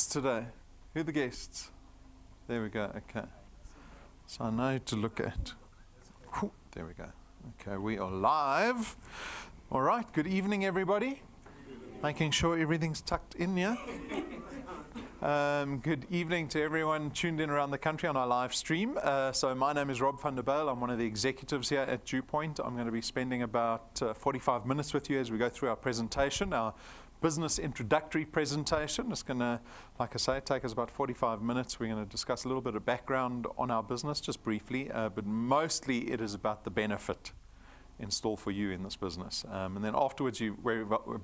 today? Who are the guests? There we go. Okay. So I know to look at. Whew, there we go. Okay, we are live. All right. Good evening, everybody. Making sure everything's tucked in here. Good evening to everyone tuned in around the country on our live stream. So my name is Rob van der Bijl. I'm one of the executives here at DuePoint. I'm going to be spending about 45 minutes with you as we go through our presentation, our business introductory presentation. It's going to, like I say, take us about 45 minutes. We're going to discuss a little bit of background on our business, just briefly, but mostly it is about the benefit in store for you in this business. And then afterwards, you're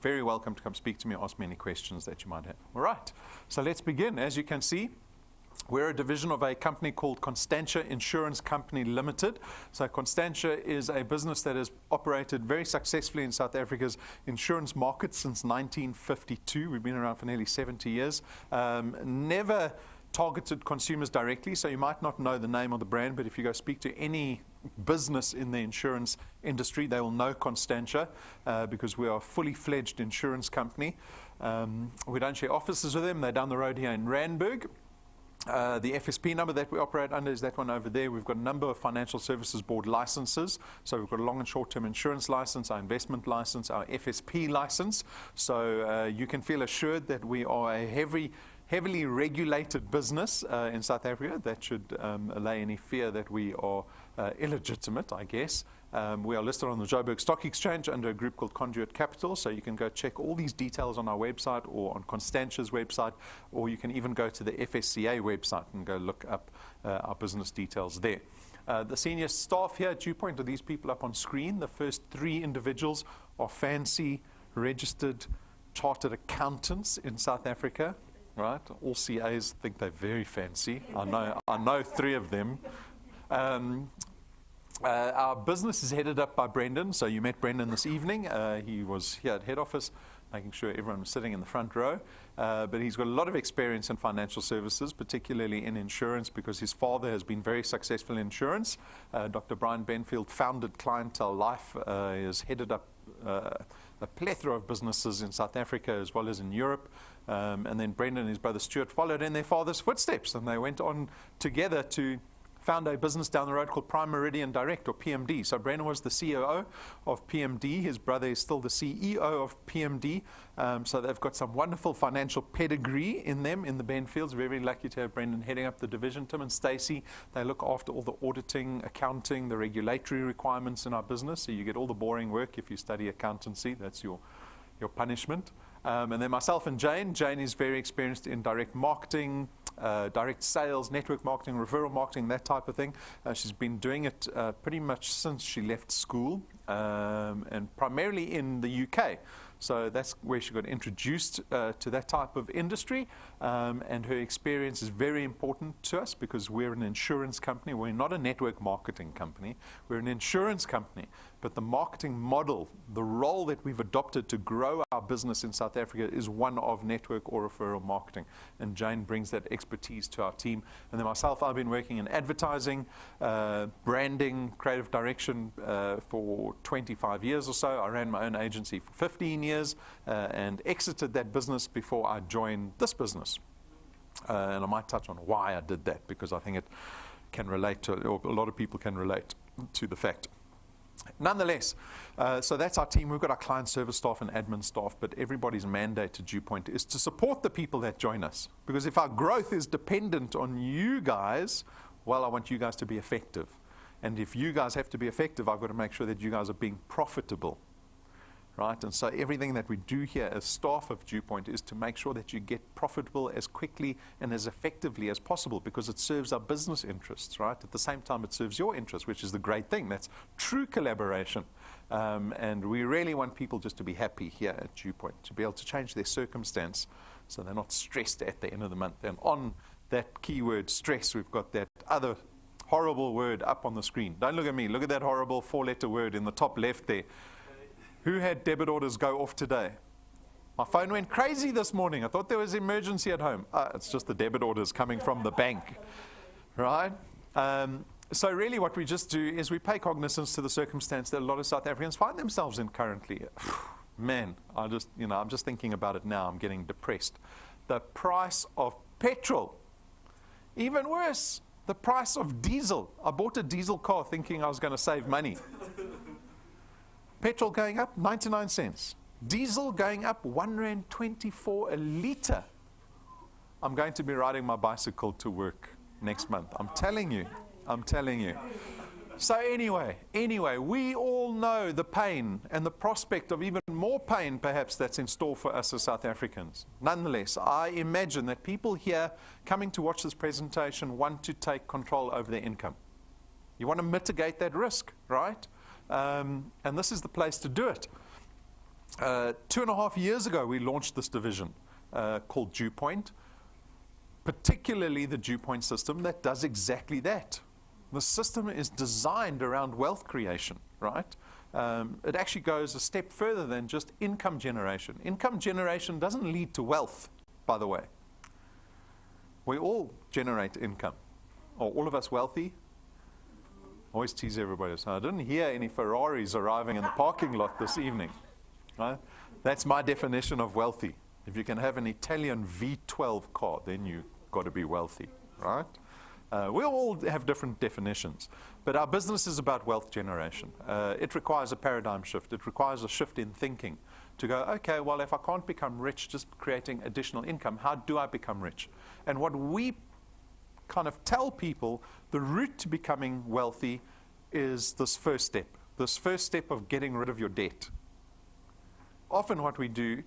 very welcome to come speak to me, ask me any questions that you might have. All right, so let's begin. As you can see, we're a division of a company called Constantia Insurance Company Limited. So Constantia is a business that has operated very successfully in South Africa's insurance market since 1952. We've been around for nearly 70 years. Never targeted consumers directly, so you might not know the name of the brand, but if you go speak to any business in the insurance industry, they will know Constantia because we are a fully fledged insurance company. We don't share offices with them. They're down the road here in Randburg. The FSP number that we operate under is that one over there. We've got a number of Financial Services Board licenses. So we've got a long and short-term insurance license, our investment license, our FSP license. So you can feel assured that we are a heavily regulated business in South Africa. That should allay any fear that we are illegitimate, I guess. We are listed on the Joburg Stock Exchange under a group called Conduit Capital, so you can go check all these details on our website or on Constantia's website, or you can even go to the FSCA website and go look up our business details there. The senior staff here at DuePoint are these people up on screen. The first three individuals are fancy, registered, chartered accountants in South Africa. Right, all CAs think they're very fancy. I know three of them. Our business is headed up by Brendan. So you met Brendan this evening. He was here at head office, making sure everyone was sitting in the front row. But he's got a lot of experience in financial services, particularly in insurance, because his father has been very successful in insurance. Dr. Brian Benfield founded Clientele Life. He has headed up a plethora of businesses in South Africa as well as in Europe. And then Brendan and his brother Stuart followed in their father's footsteps, and they went on together to found a business down the road called Prime Meridian Direct, or PMD. So Brendan was the COO of PMD. His brother is still the CEO of PMD. So they've got some wonderful financial pedigree in them, in the Benfields. We're very lucky to have Brendan heading up the division. Tim and Stacey, they look after all the auditing, accounting, the regulatory requirements in our business. So you get all the boring work if you study accountancy. That's your punishment. And then myself and Jane. Jane is very experienced in direct marketing, direct sales, network marketing, referral marketing, that type of thing. She's been doing it pretty much since she left school, and primarily in the UK. So that's where she got introduced to that type of industry, and her experience is very important to us because we're an insurance company. We're not a network marketing company. We're an insurance company. But the marketing model, the role that we've adopted to grow our business in South Africa is one of network or referral marketing. And Jane brings that expertise to our team. And then myself, I've been working in advertising, branding, creative direction for 25 years or so. I ran my own agency for 15 years and exited that business before I joined this business. And I might touch on why I did that, because I think it can relate to, or a lot of people can relate to the fact. Nonetheless, so that's our team. We've got our client service staff and admin staff, but everybody's mandate to DuePoint is to support the people that join us. Because if our growth is dependent on you guys, well, I want you guys to be effective. And if you guys have to be effective, I've got to make sure that you guys are being profitable. Right? And so everything that we do here as staff of DuePoint is to make sure that you get profitable as quickly and as effectively as possible, because it serves our business interests, right? At the same time, it serves your interests, which is the great thing. That's true collaboration. And we really want people just to be happy here at DuePoint, to be able to change their circumstance so they're not stressed at the end of the month. And on that keyword stress, we've got that other horrible word up on the screen. Don't look at me. Look at that horrible four-letter word in the top left there. Who had debit orders go off today? My phone went crazy this morning. I thought there was emergency at home. It's just the debit orders coming from the bank, right? So really what we just do is we pay cognizance to the circumstance that a lot of South Africans find themselves in currently. Man, I'm just thinking about it now. I'm getting depressed. the price of petrol. Even worse, the price of diesel. I bought a diesel car thinking I was going to save money. Petrol going up 99 cents. Diesel going up 1 rand 24 a litre. I'm going to be riding my bicycle to work next month. I'm telling you. So anyway, we all know the pain and the prospect of even more pain perhaps that's in store for us as South Africans. Nonetheless, I imagine that people here coming to watch this presentation want to take control over their income. You want to mitigate that risk, right? And this is the place to do it. 2.5 years ago, we launched this division called DuePoint, particularly the DuePoint system that does exactly that. The system is designed around wealth creation, right? It actually goes a step further than just income generation. Income generation doesn't lead to wealth, by the way. We all generate income. Are all of us wealthy? Always tease everybody. So I didn't hear any Ferraris arriving in the parking lot this evening. Right? That's my definition of wealthy. If you can have an Italian V12 car, then you've got to be wealthy, right? We all have different definitions, but our business is about wealth generation. It requires a paradigm shift. It requires a shift in thinking to go, okay, well, if I can't become rich just creating additional income, how do I become rich? And what we kind of tell people, the route to becoming wealthy is this first step of getting rid of your debt. Often what we do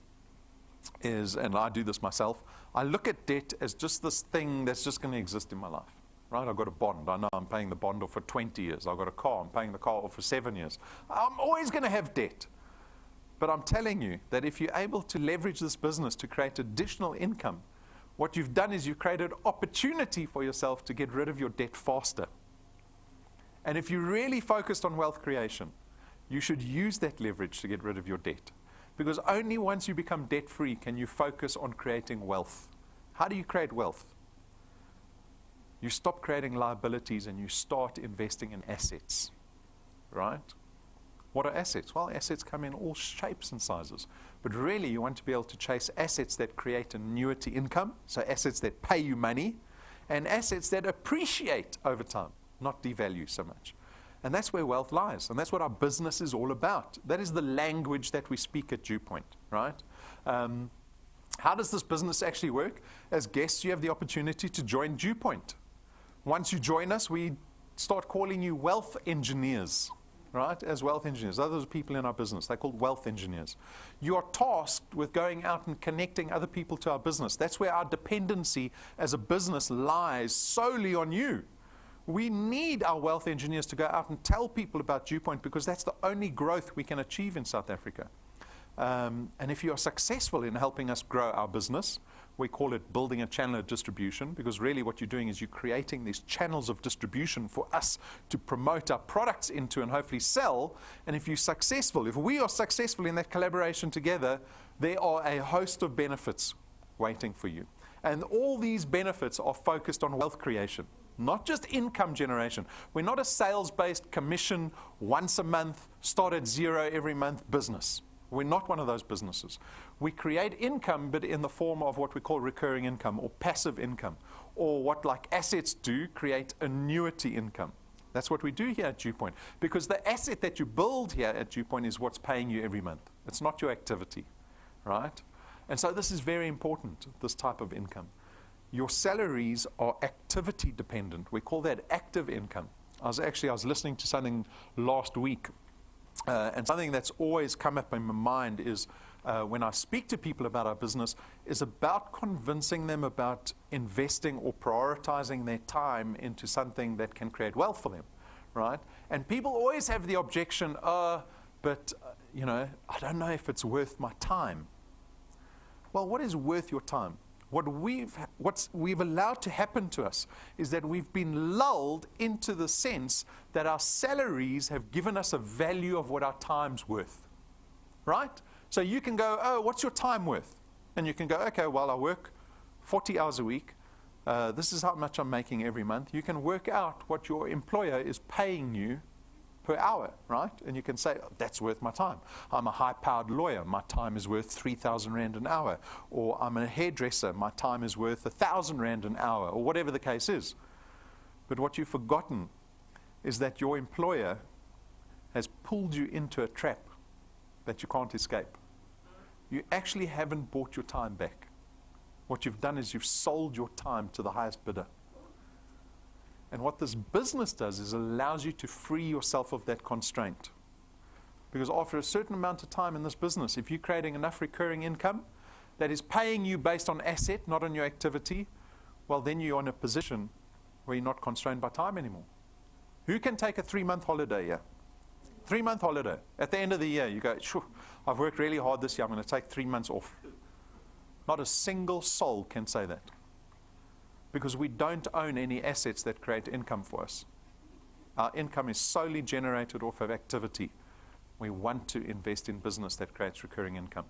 is, and I do this myself, I look at debt as just this thing that's just going to exist in my life. Right? I've got a bond. I know I'm paying the bond off for 20 years. I've got a car. I'm paying the car off for 7 years. I'm always going to have debt. But I'm telling you that if you're able to leverage this business to create additional income, what you've done is you've created opportunity for yourself to get rid of your debt faster. And if you're really focused on wealth creation, you should use that leverage to get rid of your debt. Because only once you become debt-free can you focus on creating wealth. How do you create wealth? You stop creating liabilities and you start investing in assets, right? What are assets? Well, assets come in all shapes and sizes. But really, you want to be able to chase assets that create annuity income, so assets that pay you money, and assets that appreciate over time, not devalue so much. And that's where wealth lies, and that's what our business is all about. That is the language that we speak at DuePoint, right? How does this business actually work? As guests, you have the opportunity to join DuePoint. Once you join us, we start calling you wealth engineers, right? As wealth engineers. Those are people in our business. They're called wealth engineers. You are tasked with going out and connecting other people to our business. That's where our dependency as a business lies solely on you. We need our wealth engineers to go out and tell people about DuePoint because that's the only growth we can achieve in South Africa. And if you are successful in helping us grow our business, we call it building a channel of distribution, because really what you're doing is you're creating these channels of distribution for us to promote our products into and hopefully sell. And if you're successful, if we are successful in that collaboration together, there are a host of benefits waiting for you. And all these benefits are focused on wealth creation, not just income generation. We're not a sales-based commission, once a month, start at zero every month business. We're not one of those businesses. We create income, but in the form of what we call recurring income or passive income, or what like assets do, create annuity income. That's what we do here at DuePoint, because the asset that you build here at DuePoint is what's paying you every month. It's not your activity, right? And so this is very important, this type of income. Your salaries are activity dependent. We call that active income. I was listening to something last week, and something that's always come up in my mind is when I speak to people about our business is about convincing them about investing or prioritizing their time into something that can create wealth for them, right? And people always have the objection, but I don't know if it's worth my time. Well, what is worth your time? What we've allowed to happen to us is that we've been lulled into the sense that our salaries have given us a value of what our time's worth, right? So you can go, oh, what's your time worth? And you can go, okay, well, I work 40 hours a week. This is how much I'm making every month. You can work out what your employer is paying you per hour, right? And you can say, oh, that's worth my time. I'm a high-powered lawyer. My time is worth 3,000 Rand an hour. Or I'm a hairdresser. My time is worth 1,000 Rand an hour, or whatever the case is. But what you've forgotten is that your employer has pulled you into a trap that you can't escape. You actually haven't bought your time back. What you've done is you've sold your time to the highest bidder. And what this business does is allows you to free yourself of that constraint. Because after a certain amount of time in this business, if you're creating enough recurring income that is paying you based on asset, not on your activity, well, then you're in a position where you're not constrained by time anymore. Who can take a 3-month holiday here? 3-month holiday. At the end of the year, you go, sure, I've worked really hard this year. I'm going to take 3 months off. Not a single soul can say that. Because we don't own any assets that create income for us. Our income is solely generated off of activity. We want to invest in business that creates recurring income.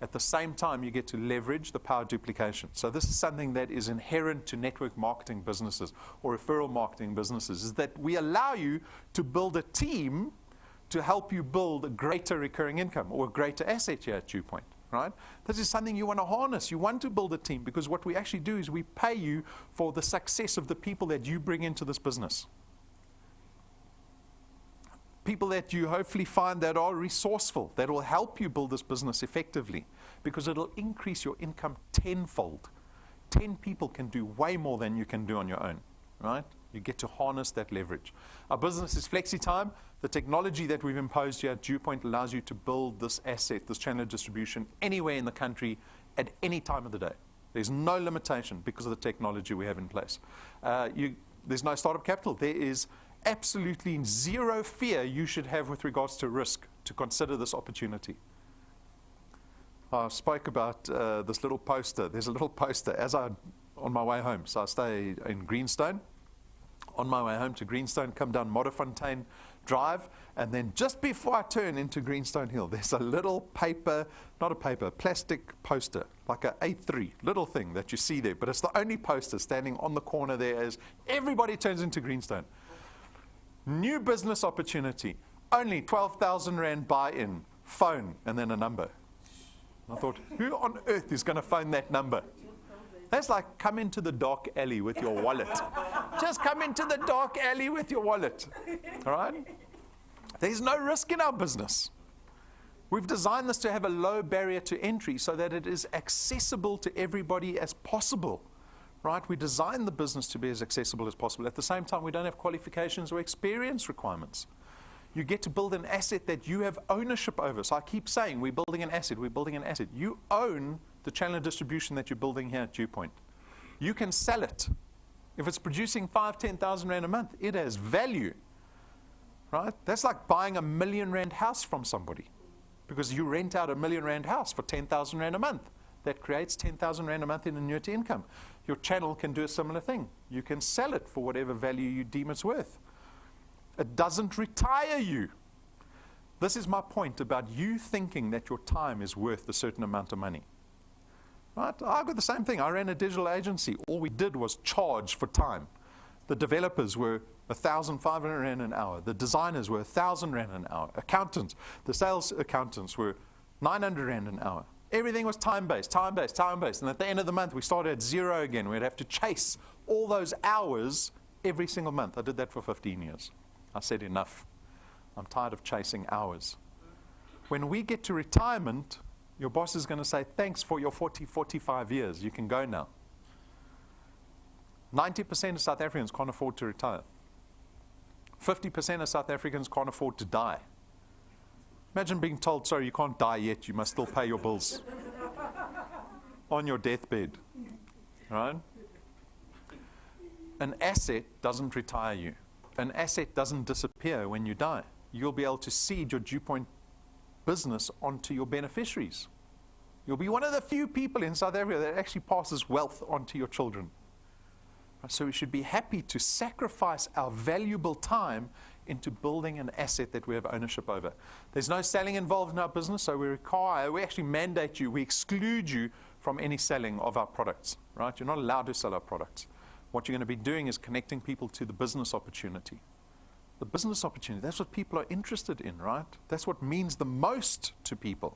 At the same time, you get to leverage the power of duplication. So this is something that is inherent to network marketing businesses or referral marketing businesses, is that we allow you to build a team to help you build a greater recurring income or a greater asset here at DuePoint. Right? This is something you want to harness. You want to build a team, because what we actually do is we pay you for the success of the people that you bring into this business. People that you hopefully find that are resourceful, that will help you build this business effectively, because it'll increase your income tenfold. 10 people can do way more than you can do on your own. Right? You get to harness that leverage. Our business is flexi-time. The technology that we've imposed here at DuePoint allows you to build this asset, this channel of distribution, anywhere in the country at any time of the day. There's no limitation because of the technology we have in place. There's no startup capital. There is absolutely zero fear you should have with regards to risk to consider this opportunity. I spoke about this little poster. There's a little poster on my way home. So I stay in Greenstone. On my way home to Greenstone, come down Modderfontein Drive, and then just before I turn into Greenstone Hill, there's a little plastic poster, like a A3, little thing that you see there, but it's the only poster standing on the corner there as everybody turns into Greenstone. New business opportunity, only 12,000 Rand buy-in, phone, and then a number. I thought, who on earth is going to phone that number? That's like, come into the dark alley with your wallet. Just come into the dark alley with your wallet. All right? There's no risk in our business. We've designed this to have a low barrier to entry so that it is accessible to everybody as possible. Right? We designed the business to be as accessible as possible. At the same time, we don't have qualifications or experience requirements. You get to build an asset that you have ownership over. So I keep saying, we're building an asset, we're building an asset. You own the channel of distribution that you're building here at DuePoint. You can sell it. If it's producing 5,000-10,000 Rand a month, it has value. Right? That's like buying a 1 million Rand house from somebody, because you rent out a 1 million Rand house for 10,000 Rand a month. That creates 10,000 Rand a month in annuity income. Your channel can do a similar thing. You can sell it for whatever value you deem it's worth. It doesn't retire you. This is my point about you thinking that your time is worth a certain amount of money. Right? I got the same thing. I ran a digital agency. All we did was charge for time. The developers were 1,500 Rand an hour. The designers were 1,000 Rand an hour. Accountants, the sales accountants were 900 Rand an hour. Everything was time-based, time-based, time-based. And at the end of the month, we started at zero again. We'd have to chase all those hours every single month. I did that for 15 years. I said, enough. I'm tired of chasing hours. When we get to retirement, your boss is going to say, thanks for your 40, 45 years. You can go now. 90% of South Africans can't afford to retire. 50% of South Africans can't afford to die. Imagine being told, sorry, you can't die yet. You must still pay your bills on your deathbed. Right? An asset doesn't retire you. An asset doesn't disappear when you die. You'll be able to seed your DuePoint business onto your beneficiaries. You'll be one of the few people in South Africa that actually passes wealth onto your children. So we should be happy to sacrifice our valuable time into building an asset that we have ownership over. There's no selling involved in our business, so we actually mandate you, we exclude you from any selling of our products. Right? You're not allowed to sell our products. What you're going to be doing is connecting people to the business opportunity. the business opportunity. That's what people are interested in, right? That's what means the most to people.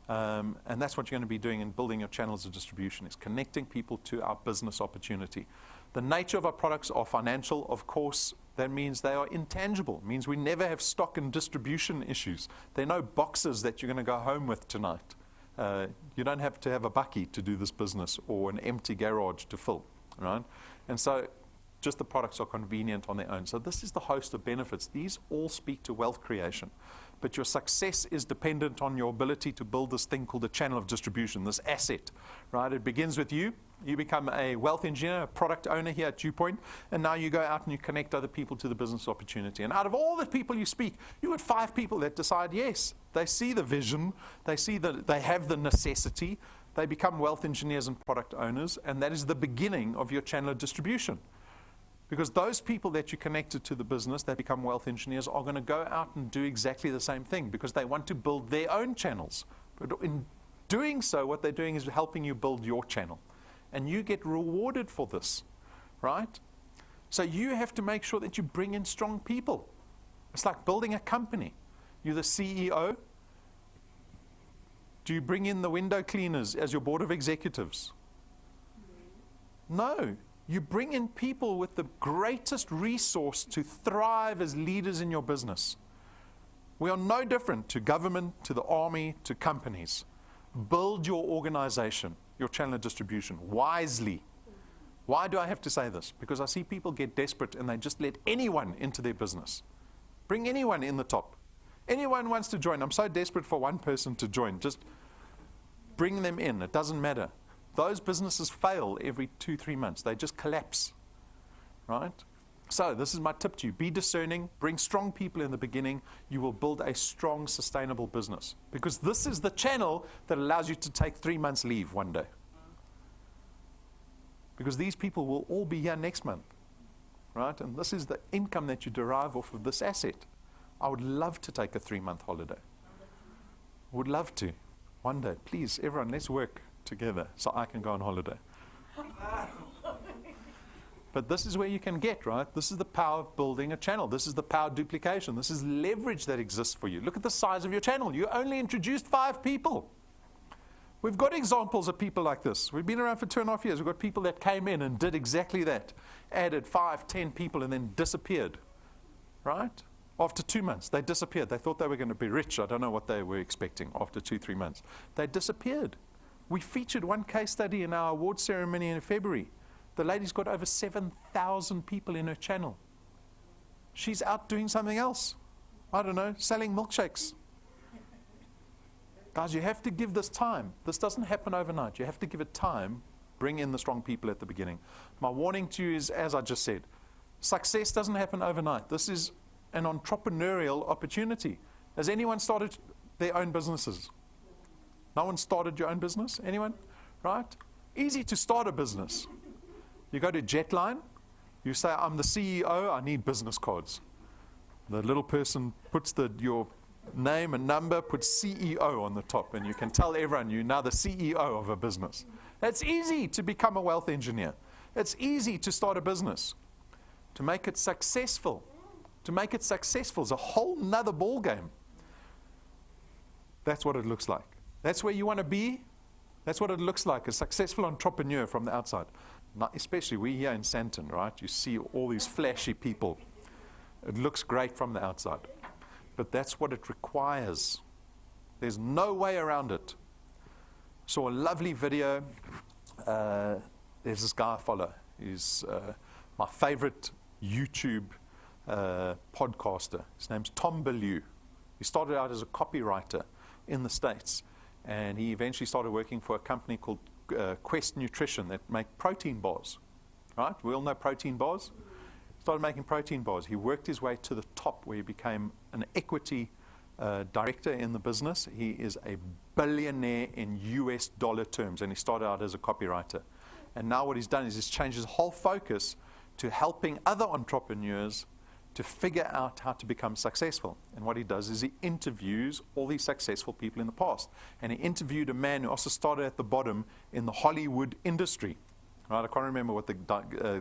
And that's what you're going to be doing in building your channels of distribution, is connecting people to our business opportunity. The nature of our products are financial, of course. That means they are intangible. It means we never have stock and distribution issues. There are no boxes that you're going to go home with tonight. You don't have to have a bakkie to do this business or an empty garage to fill, right? And so just the products are convenient on their own. So this is the host of benefits. These all speak to wealth creation. But your success is dependent on your ability to build this thing called a channel of distribution, this asset, right? It begins with you. You become a wealth engineer, a product owner here at DuePoint, and now you go out and you connect other people to the business opportunity. And out of all the people you speak, you got 5 people that decide, yes, they see the vision, they see that they have the necessity, they become wealth engineers and product owners, and that is the beginning of your channel of distribution. Because those people that you connected to the business that become wealth engineers are going to go out and do exactly the same thing because they want to build their own channels. But in doing so, what they're doing is helping you build your channel. And you get rewarded for this, right? So you have to make sure that you bring in strong people. It's like building a company. You're the CEO. Do you bring in the window cleaners as your board of executives? No. You bring in people with the greatest resource to thrive as leaders in your business. We are no different to government, to the army, to companies. Build your organization, your channel of distribution, wisely. Why do I have to say this? Because I see people get desperate and they just let anyone into their business. Bring anyone in the top. Anyone wants to join. I'm so desperate for one person to join. Just bring them in. It doesn't matter. Those businesses fail every 2-3 months. They just collapse, right? So this is my tip to you. Be discerning. Bring strong people in the beginning. You will build a strong, sustainable business. Because this is the channel that allows you to take 3 months leave one day. Because these people will all be here next month, right? And this is the income that you derive off of this asset. I would love to take a 3-month holiday. Would love to. One day. Please, everyone, let's work together so I can go on holiday. But this is where you can get, right? This is the power of building a channel. This is the power of duplication. This is leverage that exists for you. Look at the size of your channel. You only introduced 5 people. We've got examples of people like this. We've been around for 2.5 years. We've got people that came in and did exactly that. Added 5, 10 people and then disappeared, right? After 2 months, they disappeared. They thought they were going to be rich. I don't know what they were expecting after 2-3 months. They disappeared. We featured one case study in our award ceremony in February. The lady's got over 7,000 people in her channel. She's out doing something else. I don't know, selling milkshakes. Guys, you have to give this time. This doesn't happen overnight. You have to give it time. Bring in the strong people at the beginning. My warning to you is, as I just said, success doesn't happen overnight. This is an entrepreneurial opportunity. Has anyone started their own businesses? No one started your own business? Anyone? Right? Easy to start a business. You go to Jetline. You say, I'm the CEO. I need business cards. The little person puts your name and number, puts CEO on the top, and you can tell everyone you're now the CEO of a business. It's easy to become a wealth engineer. It's easy to start a business. To make it successful. To make it successful is a whole nother ball game. That's what it looks like. That's where you want to be. That's what it looks like, a successful entrepreneur from the outside. Not especially we here in Sandton, right? You see all these flashy people. It looks great from the outside. But that's what it requires. There's no way around it. Saw a lovely video. There's this guy I follow. He's my favorite YouTube podcaster. His name's Tom Bellew. He started out as a copywriter in the States. And he eventually started working for a company called Quest Nutrition that make protein bars, right? We all know protein bars. Started making protein bars. He worked his way to the top where he became an equity director in the business. He is a billionaire in US dollar terms, and he started out as a copywriter. And now what he's done is he's changed his whole focus to helping other entrepreneurs to figure out how to become successful. And what he does is he interviews all these successful people in the past. And he interviewed a man who also started at the bottom in the Hollywood industry. Right, I can't remember what the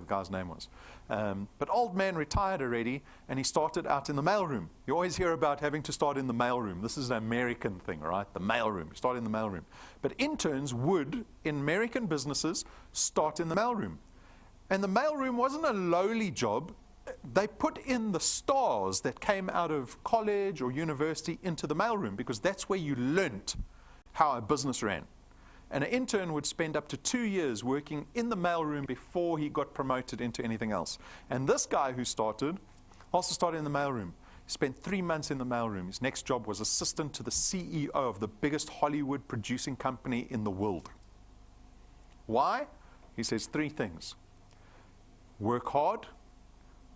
guy's name was. But old man retired already, and he started out in the mailroom. You always hear about having to start in the mailroom. This is an American thing, right? The mailroom. You start in the mailroom. But interns would, in American businesses, start in the mailroom. And the mailroom wasn't a lowly job. They put in the stars that came out of college or university into the mailroom, because that's where you learnt how a business ran. And an intern would spend up to 2 years working in the mailroom before he got promoted into anything else. And this guy who started, also started in the mailroom. He spent 3 months in the mailroom. His next job was assistant to the CEO of the biggest Hollywood producing company in the world. Why? He says 3 things. Work hard,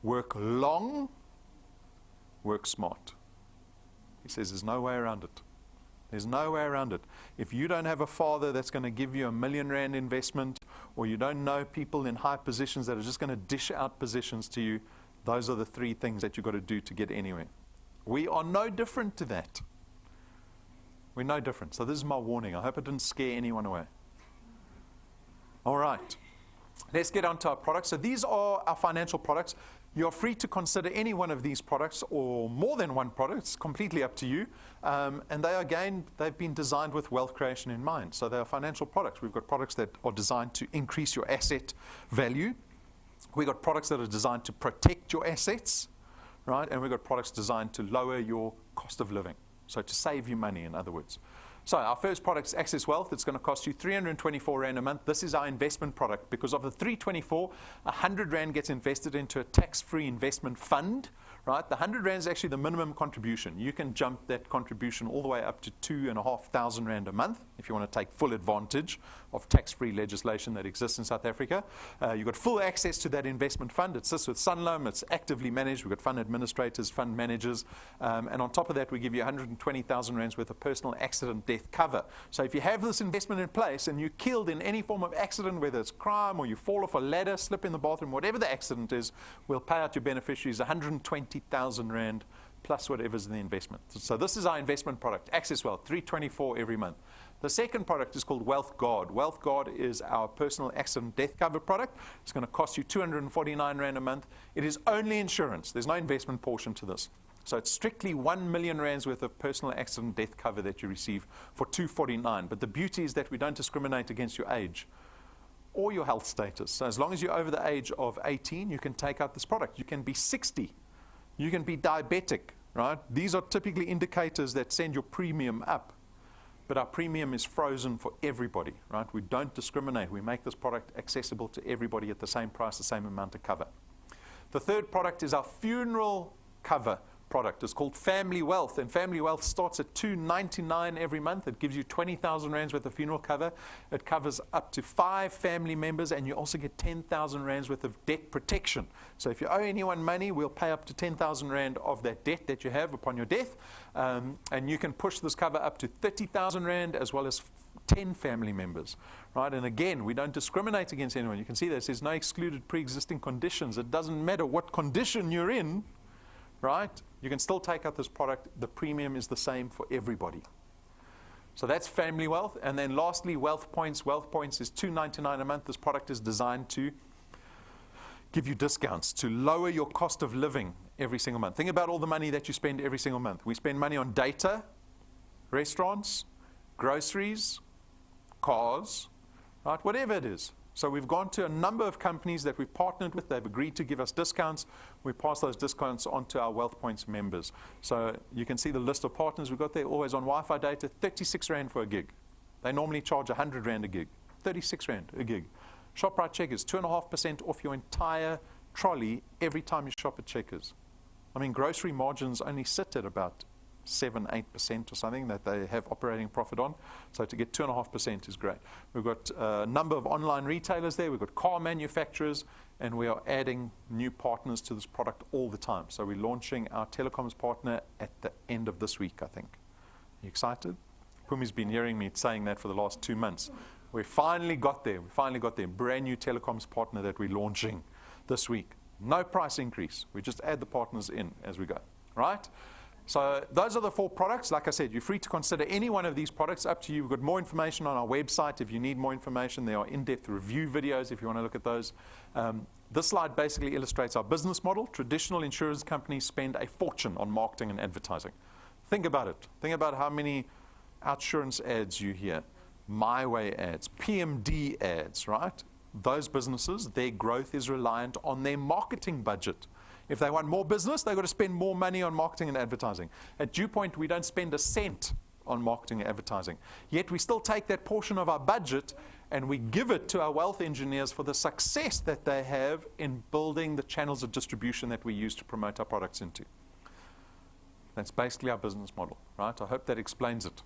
work long, work smart. He says there's no way around it. There's no way around it. If you don't have a father that's going to give you R1 million investment, or you don't know people in high positions that are just going to dish out positions to you, those are the 3 things that you've got to do to get anywhere. We are no different to that. We're no different. So this is my warning. I hope it didn't scare anyone away. All right. Let's get on to our products. So these are our financial products. You're free to consider any one of these products or more than one product. It's completely up to you. And they, again, they've been designed with wealth creation in mind. So they are financial products. We've got products that are designed to increase your asset value. We've got products that are designed to protect your assets, right? And we've got products designed to lower your cost of living. So to save you money, in other words. So our first product is Access Wealth. It's going to cost you 324 Rand a month. This is our investment product. Because of the 324, 100 Rand gets invested into a tax-free investment fund. Right? The 100 Rand is actually the minimum contribution. You can jump that contribution all the way up to 2,500 Rand a month if you want to take full advantage of tax-free legislation that exists in South Africa. You've got full access to that investment fund. It sits with Sanlam. It's actively managed. We've got fund administrators, fund managers. And on top of that, we give you 120,000 Rands worth of personal accident death cover. So if you have this investment in place and you're killed in any form of accident, whether it's crime or you fall off a ladder, slip in the bathroom, whatever the accident is, we'll pay out your beneficiaries 120,000 Rand plus whatever's in the investment. So this is our investment product, Access Wealth, 324 every month. The second product is called Wealth Guard. Wealth Guard is our personal accident death cover product. It's going to cost you 249 Rand a month. It is only insurance. There's no investment portion to this. So it's strictly 1 million Rands worth of personal accident death cover that you receive for 249. But the beauty is that we don't discriminate against your age or your health status. So as long as you're over the age of 18, you can take out this product. You can be 60. You can be diabetic, right? These are typically indicators that send your premium up. But our premium is frozen for everybody, right? We don't discriminate. We make this product accessible to everybody at the same price, the same amount of cover. The third product is our funeral cover product. It's called Family Wealth, and Family Wealth starts at 299 every month. It gives you 20,000 Rands worth of funeral cover. It covers up to 5 family members, and you also get 10,000 Rands worth of debt protection. So if you owe anyone money, we'll pay up to 10,000 Rand of that debt that you have upon your death, and you can push this cover up to 30,000 Rand as well as 10 family members, right? And again, we don't discriminate against anyone. You can see that there's no excluded pre-existing conditions. It doesn't matter what condition you're in, right? You can still take out this product. The premium is the same for everybody. So that's Family Wealth. And then lastly, Wealth Points. Wealth Points is $299 a month. This product is designed to give you discounts, to lower your cost of living every single month. Think about all the money that you spend every single month. We spend money on data, restaurants, groceries, cars, right? Whatever it is. So we've gone to a number of companies that we've partnered with. They've agreed to give us discounts. We pass those discounts on to our Wealth Points members. So you can see the list of partners we've got there. Always on Wi-Fi data, 36 Rand for a gig. They normally charge 100 Rand a gig. 36 Rand a gig. ShopRite Checkers, 2.5% off your entire trolley every time you shop at Checkers. I mean, grocery margins only sit at about 7-8% or something that they have operating profit on. So to get 2.5% is great. We've got a number of online retailers there. We've got car manufacturers, and we are adding new partners to this product all the time. So we're launching our telecoms partner at the end of this week, I think. Are you excited? Pumi's been hearing me saying that for the last 2 months. We finally got there. We finally got there. Brand new telecoms partner that we're launching this week. No price increase. We just add the partners in as we go. Right? So those are the 4 products. Like I said, you're free to consider any one of these products. Up to you. We've got more information on our website if you need more information. There are in-depth review videos if you want to look at those. This slide basically illustrates our business model. Traditional insurance companies spend a fortune on marketing and advertising. Think about it. Think about how many OUTsurance ads you hear, My Way ads, PMD ads, right? Those businesses, their growth is reliant on their marketing budget. If they want more business, they've got to spend more money on marketing and advertising. At DuePoint, we don't spend a cent on marketing and advertising. Yet we still take that portion of our budget and we give it to our wealth engineers for the success that they have in building the channels of distribution that we use to promote our products into. That's basically our business model, right? I hope that explains it.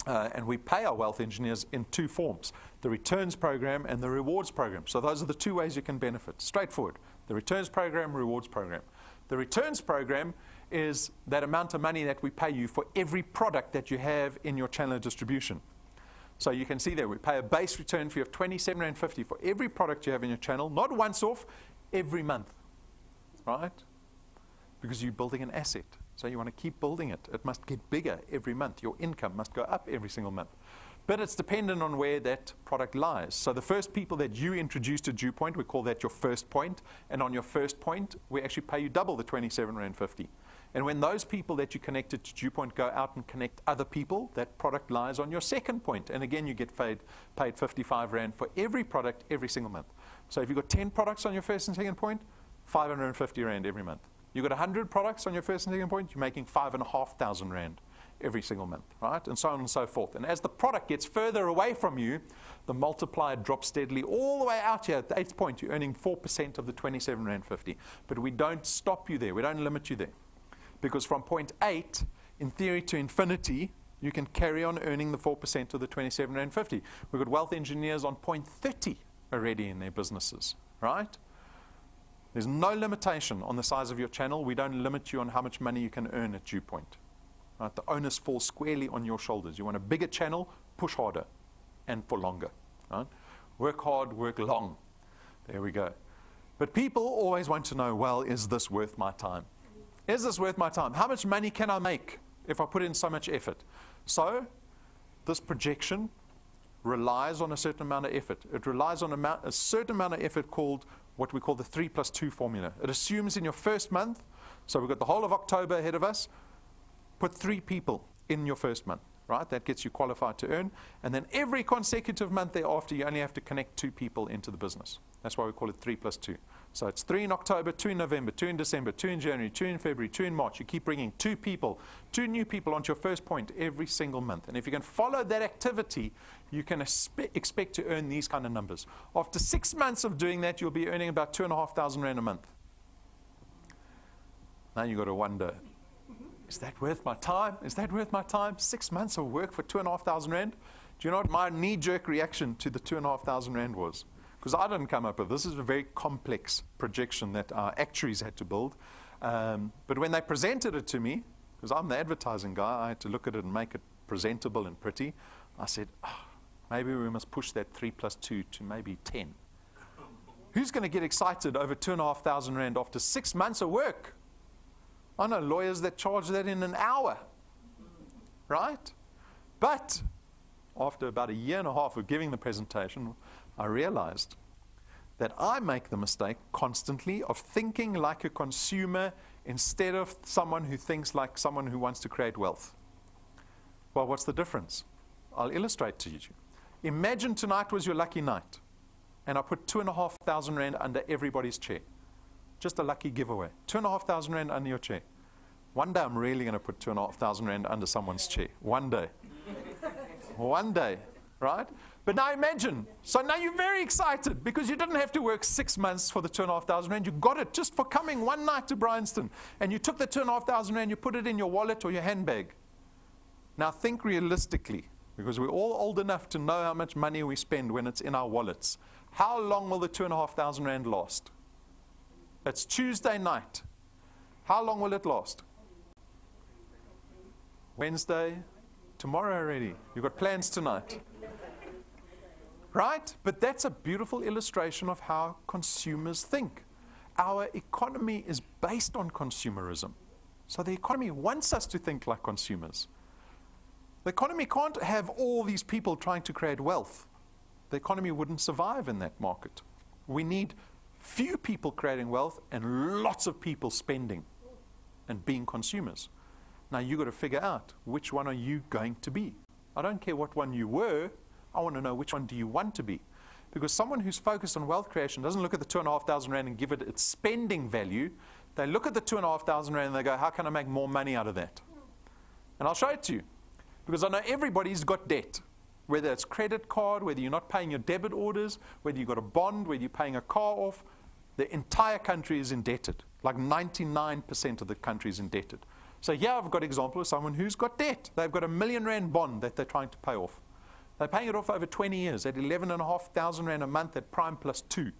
And we pay our wealth engineers in 2 forms, the returns program and the rewards program. So those are the 2 ways you can benefit. Straightforward. The returns program, rewards program. The returns program is that amount of money that we pay you for every product that you have in your channel of distribution. So you can see there, we pay a base return fee of £27.50 for every product you have in your channel, not once off, every month, right? Because you're building an asset. So you want to keep building it. It must get bigger every month. Your income must go up every single month. But it's dependent on where that product lies. So the first people that you introduce to DuePoint, we call that your first point. And on your first point, we actually pay you double the £27.50. And when those people that you connected to DuePoint go out and connect other people, that product lies on your second point. And again, you get paid R55 for every product every single month. So if you've got 10 products on your first and second point, R550 every month. You've got 100 products on your first and second point, you're making R5,500 every single month, right? And so on and so forth. And as the product gets further away from you, the multiplier drops steadily all the way out here at the 8th point. You're earning 4% of the R27.50. But we don't stop you there. We don't limit you there. Because from point 8, in theory to infinity, you can carry on earning the 4% of the R27.50. We've got wealth engineers on point 30 already in their businesses, right? There's no limitation on the size of your channel. We don't limit you on how much money you can earn at DuePoint. Right? The onus falls squarely on your shoulders. You want a bigger channel, push harder and for longer. Right? Work hard, work long. There we go. But people always want to know, well, is this worth my time? Is this worth my time? How much money can I make if I put in so much effort? So this projection relies on a certain amount of effort. It relies on a certain amount of effort called what we call the 3+2 formula. It assumes in your first month, so we've got the whole of October ahead of us, put 3 people in your first month, right? That gets you qualified to earn. And then every consecutive month thereafter, you only have to connect 2 people into the business. That's why we call it 3+2. So it's 3 in October, 2 in November, 2 in December, 2 in January, 2 in February, 2 in March. You keep bringing 2 people, 2 new people onto your first point every single month. And if you can follow that activity, you can expect to earn these kind of numbers. After 6 months of doing that, you'll be earning about R2,500 a month. Now you've got to wonder, is that worth my time? Is that worth my time? 6 months of work for R2,500? Do you know what my knee-jerk reaction to the R2,500 was? Because I didn't come up with this. This is a very complex projection that our actuaries had to build. But when they presented it to me, because I'm the advertising guy, I had to look at it and make it presentable and pretty. I said, maybe we must push that 3+2 to maybe 10. Who's going to get excited over R2,500 after 6 months of work? I know lawyers that charge that in an hour, right? But after about a year and a half of giving the presentation, I realized that I make the mistake constantly of thinking like a consumer instead of someone who thinks like someone who wants to create wealth. Well, what's the difference? I'll illustrate to you. Imagine tonight was your lucky night, and I put R2,500 under everybody's chair. Just a lucky giveaway. R2,500 under your chair. One day I'm really going to put R2,500 under someone's chair. One day. One day, right? But now imagine, so now you're very excited because you didn't have to work 6 months for the R2,500. You got it just for coming one night to Bryanston. And you took the R2,500, you put it in your wallet or your handbag. Now think realistically, because we're all old enough to know how much money we spend when it's in our wallets. How long will the R2,500 last? It's Tuesday night. How long will it last? Wednesday? Tomorrow already. You've got plans tonight. Right? But that's a beautiful illustration of how consumers think. Our economy is based on consumerism. So the economy wants us to think like consumers. The economy can't have all these people trying to create wealth. The economy wouldn't survive in that market. We need few people creating wealth and lots of people spending and being consumers. Now you've got to figure out, which one are you going to be? I don't care what one you were. I want to know, which one do you want to be? Because someone who's focused on wealth creation doesn't look at the 2,500 rand and give it its spending value. They look at the 2,500 rand and they go, how can I make more money out of that? And I'll show it to you. Because I know everybody's got debt. Whether it's credit card, whether you're not paying your debit orders, whether you've got a bond, whether you're paying a car off, the entire country is indebted. Like 99% of the country is indebted. So here I've got an example of someone who's got debt. They've got a R1 million bond that they're trying to pay off. They're paying it off over 20 years at 11,500 rand a month at prime plus 2.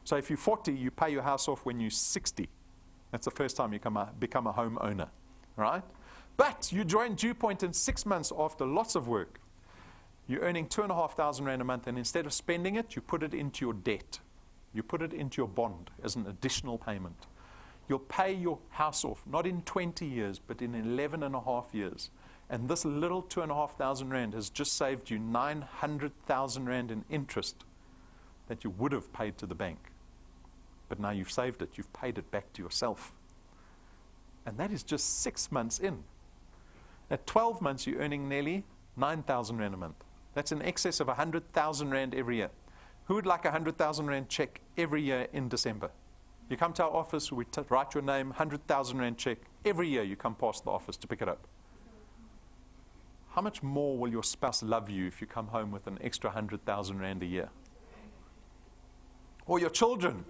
So if you're 40, you pay your house off when you're 60. That's the first time you become a homeowner, right? But you join DuePoint in 6 months after lots of work. You're earning 2,500 rand a month, and instead of spending it, you put it into your debt. You put it into your bond as an additional payment. You'll pay your house off, not in 20 years, but in 11 and a half years. And this little 2,500 rand has just saved you 900,000 rand in interest that you would have paid to the bank. But now you've saved it. You've paid it back to yourself. And that is just 6 months in. At 12 months, you're earning nearly 9,000 rand a month. That's in excess of 100,000 rand every year. Who would like a 100,000 rand check every year in December? You come to our office, we write your name, 100,000 rand check. Every year you come past the office to pick it up. How much more will your spouse love you if you come home with an extra 100,000 rand a year? Or your children?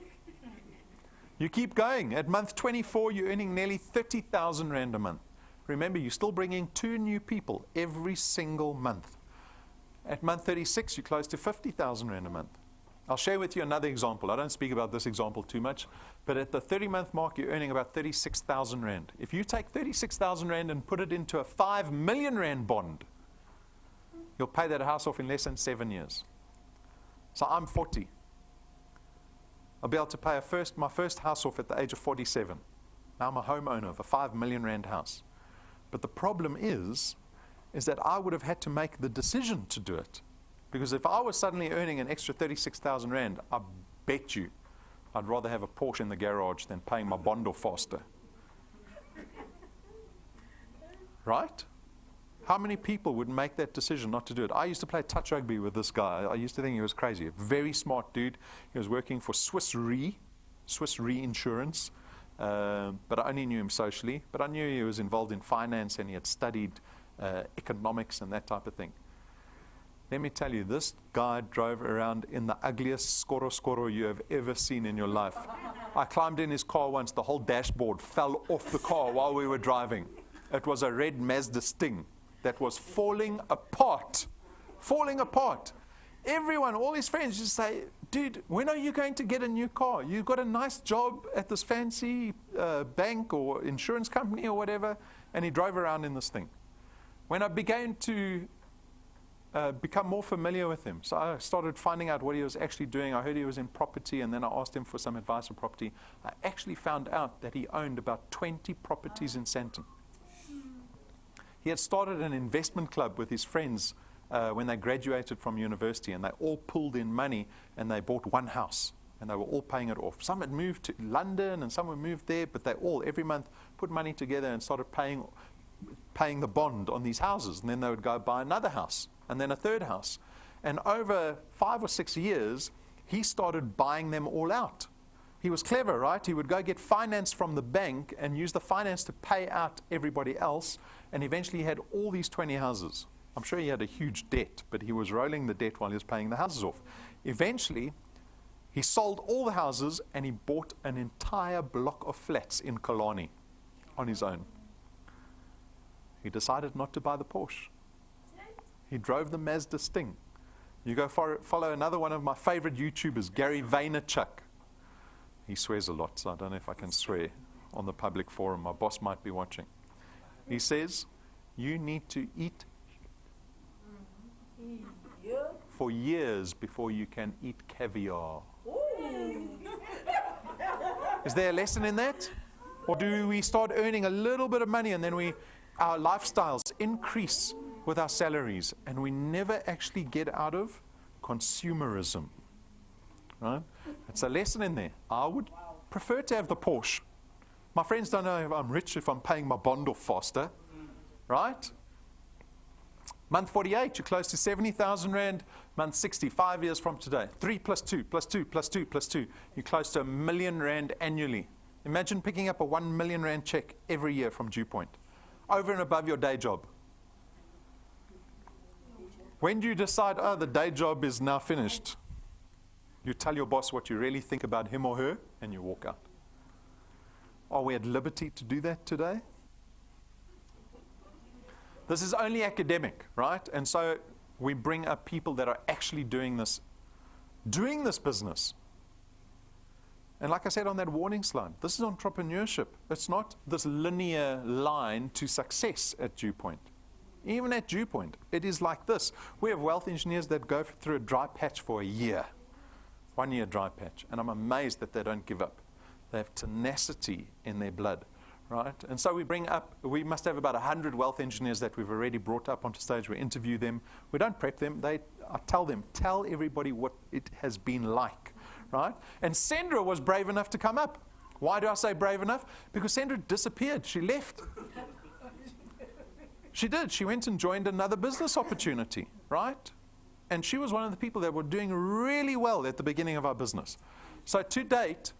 You keep going. At month 24, you're earning nearly 30,000 rand a month. Remember, you're still bringing 2 new people every single month. At month 36, you're close to 50,000 rand a month. I'll share with you another example. I don't speak about this example too much, but at the 30-month mark, you're earning about 36,000 rand. If you take 36,000 rand and put it into a 5 million rand bond, you'll pay that house off in less than 7 years. So I'm 40. I'll be able to pay my first house off at the age of 47. Now I'm a homeowner of a 5 million rand house. But the problem is that I would have had to make the decision to do it. Because if I was suddenly earning an extra 36,000 rand, I bet you I'd rather have a Porsche in the garage than paying my bond off faster. Right? How many people would make that decision not to do it? I used to play touch rugby with this guy. I used to think he was crazy. A very smart dude. He was working for Swiss Re Insurance. But I only knew him socially. But I knew he was involved in finance and he had studied economics and that type of thing. Let me tell you, this guy drove around in the ugliest skoro you have ever seen in your life. I climbed in his car once. The whole dashboard fell off the car while we were driving. It was a red Mazda Sting that was falling apart. Falling apart. Everyone, all his friends just say, dude, when are you going to get a new car? You've got a nice job at this fancy bank or insurance company or whatever. And he drove around in this thing. When I began to become more familiar with him, so I started finding out what he was actually doing. I heard he was in property, and then I asked him for some advice on property. I actually found out that he owned about 20 properties in Sandton. He had started an investment club with his friends when they graduated from university, and they all pulled in money and they bought one house and they were all paying it off. Some had moved to London and some had moved there, but they all every month put money together and started paying the bond on these houses, and then they would go buy another house and then a third house. And over 5 or 6 years, he started buying them all out. He was clever, right? He would go get finance from the bank and use the finance to pay out everybody else, and eventually he had all these 20 houses. I'm sure he had a huge debt, but he was rolling the debt while he was paying the houses off. Eventually, he sold all the houses and he bought an entire block of flats in Killarney on his own. He decided not to buy the Porsche. He drove the Mazda Sting. You go follow another one of my favorite YouTubers, Gary Vaynerchuk. He swears a lot, so I don't know if I can swear on the public forum. My boss might be watching. He says, you need to eat for years before you can eat caviar. Is there a lesson in that? Or do we start earning a little bit of money and then our lifestyles increase with our salaries and we never actually get out of consumerism? Right? It's a lesson in there. I would prefer to have the Porsche. My friends don't know if I'm rich if I'm paying my bond off faster. Right? Month 48, you're close to 70,000 Rand. Month 60, 5 years from today. 3 plus 2, plus 2, plus 2, plus 2. You're close to R1 million annually. Imagine picking up a 1 million Rand check every year from DuePoint, over and above your day job. When do you decide, oh, the day job is now finished? You tell your boss what you really think about him or her, and you walk out. Are we at liberty to do that today? This is only academic, right? And so we bring up people that are actually doing this business. And like I said on that warning slide, this is entrepreneurship. It's not this linear line to success at DuePoint. Even at DuePoint, it is like this. We have wealth engineers that go through a dry patch for a year. 1 year dry patch. And I'm amazed that they don't give up. They have tenacity in their blood, right? And so we must have about 100 wealth engineers that we've already brought up onto stage. We interview them. We don't prep them. I tell everybody what it has been like, right? And Sandra was brave enough to come up. Why do I say brave enough? Because Sandra disappeared. She left. She did. She went and joined another business opportunity, right? And she was one of the people that were doing really well at the beginning of our business. So to date,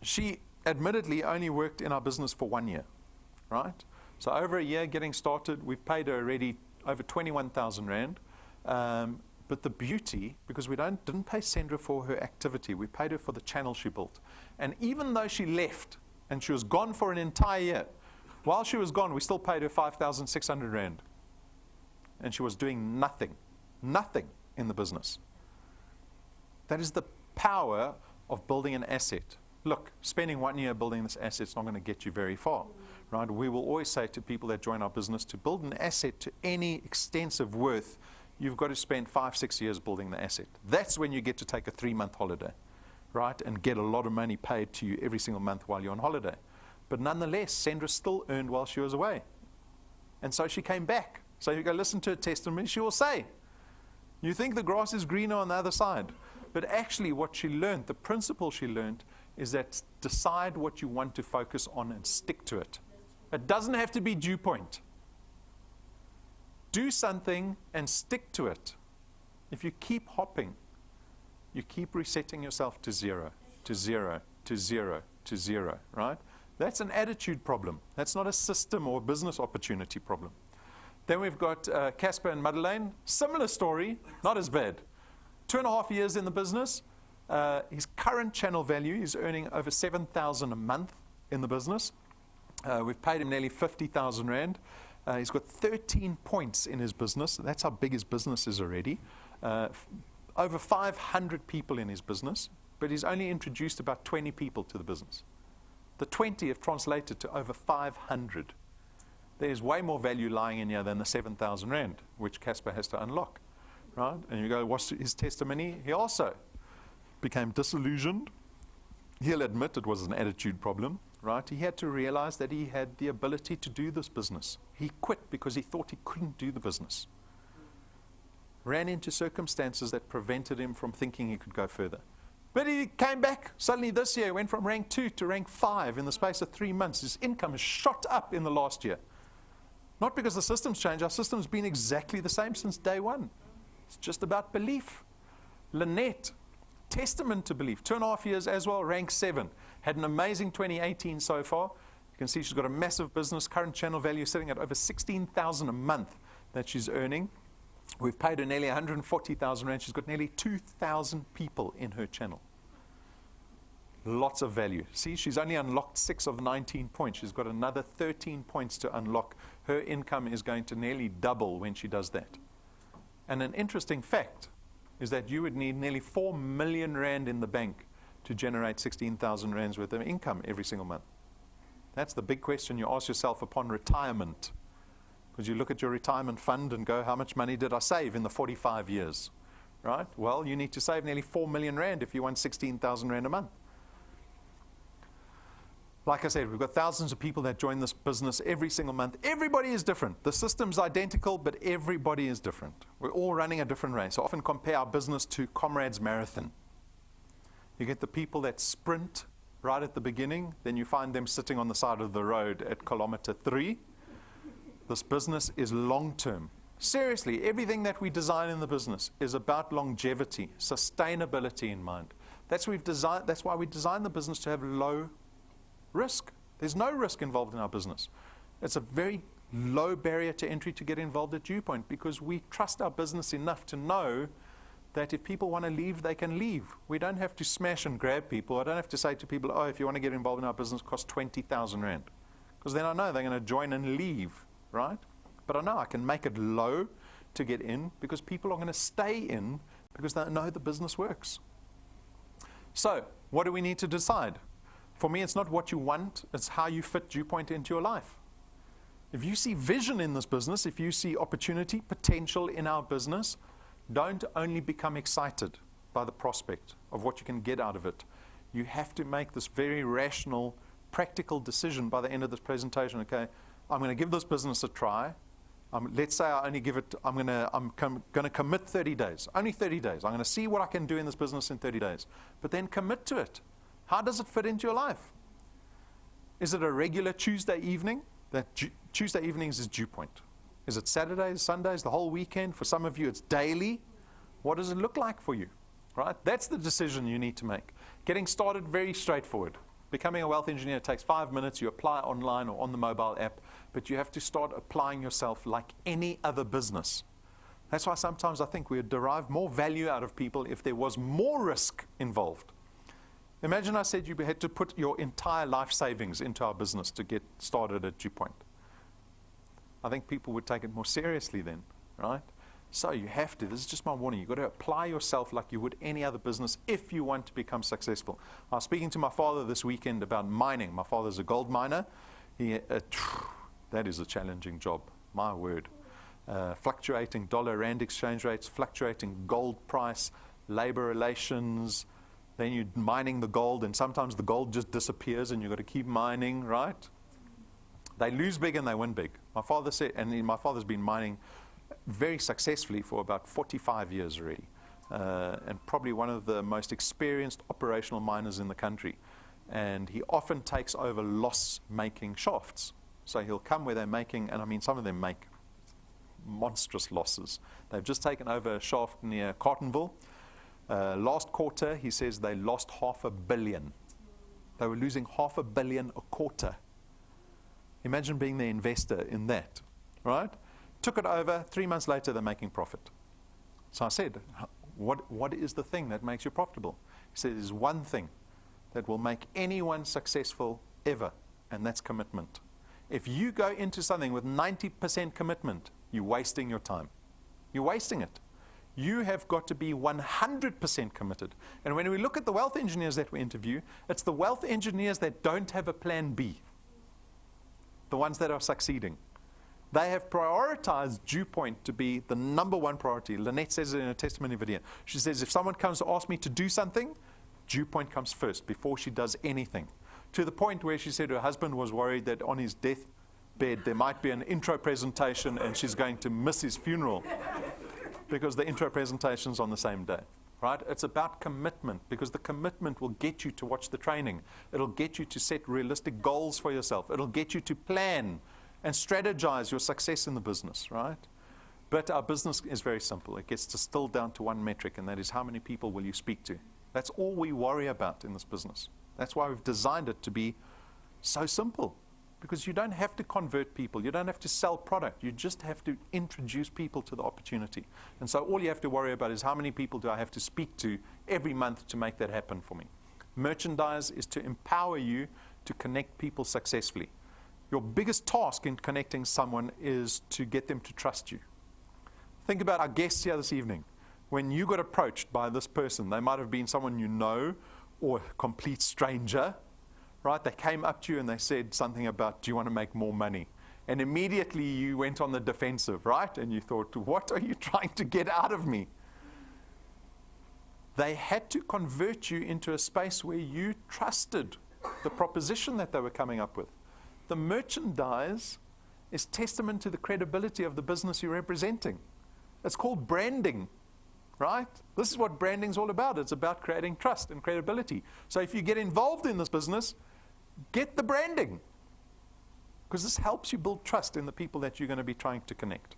she admittedly only worked in our business for 1 year, right? So over a year getting started, we've paid her already over 21,000 Rand. But the beauty, because we didn't pay Sandra for her activity, we paid her for the channel she built. And even though she left and she was gone for an entire year, while she was gone, we still paid her 5,600 Rand. And she was doing nothing in the business. That is the power of building an asset. Look, spending 1 year building this asset is not going to get you very far, right? We will always say to people that join our business, to build an asset to any extensive worth, you've got to spend 5-6 years building the asset. That's when you get to take a 3-month holiday, right? And get a lot of money paid to you every single month while you're on holiday. But nonetheless, Sandra still earned while she was away. And so she came back. So you go listen to her testimony, she will say, you think the grass is greener on the other side. But actually what she learned, the principle she learned, is that decide what you want to focus on and stick to it. It doesn't have to be DuePoint. Do something and stick to it. If you keep hopping, you keep resetting yourself to zero, to zero, to zero, to zero, right? That's an attitude problem. That's not a system or business opportunity problem. Then we've got Casper and Madeleine. Similar story, not as bad. 2.5 years in the business. His current channel value is earning over 7,000 a month in the business. We've paid him nearly 50,000 Rand. He's got 13 points in his business. That's how big his business is already. Over 500 people in his business, but he's only introduced about 20 people to the business. The 20 have translated to over 500. There's way more value lying in here than the 7,000 Rand, which Casper has to unlock, right? And you go, what's his testimony? He also became disillusioned. He'll admit it was an attitude problem, right? He had to realize that he had the ability to do this business. He quit because he thought he couldn't do the business. Ran into circumstances that prevented him from thinking he could go further. But he came back. Suddenly this year, he went from rank 2 to rank 5 in the space of 3 months. His income has shot up in the last year. Not because the system's changed. Our system's been exactly the same since day one. It's just about belief. Lynette, testament to belief. 2.5 years as well, rank 7. Had an amazing 2018 so far. You can see she's got a massive business. Current channel value sitting at over 16,000 a month that she's earning. We've paid her nearly 140,000 Rand. She's got nearly 2,000 people in her channel. Lots of value. See, she's only unlocked 6 of 19 points. She's got another 13 points to unlock. Her income is going to nearly double when she does that. And an interesting fact is that you would need nearly 4 million Rand in the bank to generate 16,000 Rands worth of income every single month. That's the big question you ask yourself upon retirement. Because you look at your retirement fund and go, how much money did I save in the 45 years? Right? Well, you need to save nearly 4 million Rand if you want 16,000 Rand a month. Like I said, we've got thousands of people that join this business every single month. Everybody is different. The system's identical, but everybody is different. We're all running a different race. I often compare our business to Comrades Marathon. You get the people that sprint right at the beginning, then you find them sitting on the side of the road at kilometer 3. This business is long-term. Seriously, everything that we design in the business is about longevity, sustainability in mind. That's why we designed the business to have low risk. There's no risk involved in our business. It's a very low barrier to entry to get involved at DuePoint because we trust our business enough to know that if people want to leave, they can leave. We don't have to smash and grab people. I don't have to say to people, oh, if you want to get involved in our business, it costs 20,000 Rand. Because then I know they're going to join and leave, right? But I know I can make it low to get in because people are going to stay in because they know the business works. So, what do we need to decide? For me, it's not what you want, it's how you fit DuePoint into your life. If you see vision in this business, if you see opportunity, potential in our business, don't only become excited by the prospect of what you can get out of it. You have to make this very rational, practical decision by the end of this presentation. Okay, I'm going to give this business a try. Let's say I only give it, I'm going to commit 30 days, only 30 days. I'm going to see what I can do in this business in 30 days. But then commit to it. How does it fit into your life? Is it a regular Tuesday evening? Tuesday evenings is DuePoint. Is it Saturdays, Sundays, the whole weekend? For some of you, it's daily. What does it look like for you? Right? That's the decision you need to make. Getting started, very straightforward. Becoming a wealth engineer takes 5 minutes. You apply online or on the mobile app, but you have to start applying yourself like any other business. That's why sometimes I think we would derive more value out of people if there was more risk involved. Imagine I said you had to put your entire life savings into our business to get started at DuePoint. I think people would take it more seriously then, right? So you have to, this is just my warning, you've got to apply yourself like you would any other business if you want to become successful. I was speaking to my father this weekend about mining. My father's a gold miner. That is a challenging job, my word. Fluctuating dollar-rand exchange rates, fluctuating gold price, labor relations. Then you're mining the gold, and sometimes the gold just disappears, and you've got to keep mining, right? They lose big and they win big. My father said, and my father's been mining very successfully for about 45 years already, and probably one of the most experienced operational miners in the country. And he often takes over loss-making shafts. So he'll come where they're making, and I mean, some of them make monstrous losses. They've just taken over a shaft near Cartonville. Last quarter, he says they lost 500 million. They were losing 500 million a quarter. Imagine being the investor in that, right? Took it over, 3 months later, they're making profit. So I said, what is the thing that makes you profitable? He said, there's one thing that will make anyone successful ever, and that's commitment. If you go into something with 90% commitment, you're wasting your time. You're wasting it. You have got to be 100% committed. And when we look at the wealth engineers that we interview, it's the wealth engineers that don't have a plan B, the ones that are succeeding. They have prioritized DuePoint to be the number one priority. Lynette says it in a testimony video. She says, if someone comes to ask me to do something, DuePoint comes first before she does anything. To the point where she said her husband was worried that on his deathbed there might be an intro presentation and she's going to miss his funeral because the intro presentation's on the same day. Right? It's about commitment, because the commitment will get you to watch the training. It'll get you to set realistic goals for yourself. It'll get you to plan and strategize your success in the business, right? But our business is very simple. It gets distilled down to one metric, and that is how many people will you speak to. That's all we worry about in this business. That's why we've designed it to be so simple, because you don't have to convert people. You don't have to sell product. You just have to introduce people to the opportunity. And so all you have to worry about is how many people do I have to speak to every month to make that happen for me. Merchandise is to empower you to connect people successfully. Your biggest task in connecting someone is to get them to trust you. Think about our guests here this evening. When you got approached by this person, they might have been someone you know or a complete stranger, right? They came up to you and they said something about, do you want to make more money? And immediately you went on the defensive, right? And you thought, what are you trying to get out of me? They had to convert you into a space where you trusted the proposition that they were coming up with. The merchandise is testament to the credibility of the business you're representing. It's called branding, right? This is what branding is all about. It's about creating trust and credibility. So if you get involved in this business, get the branding, because this helps you build trust in the people that you're going to be trying to connect.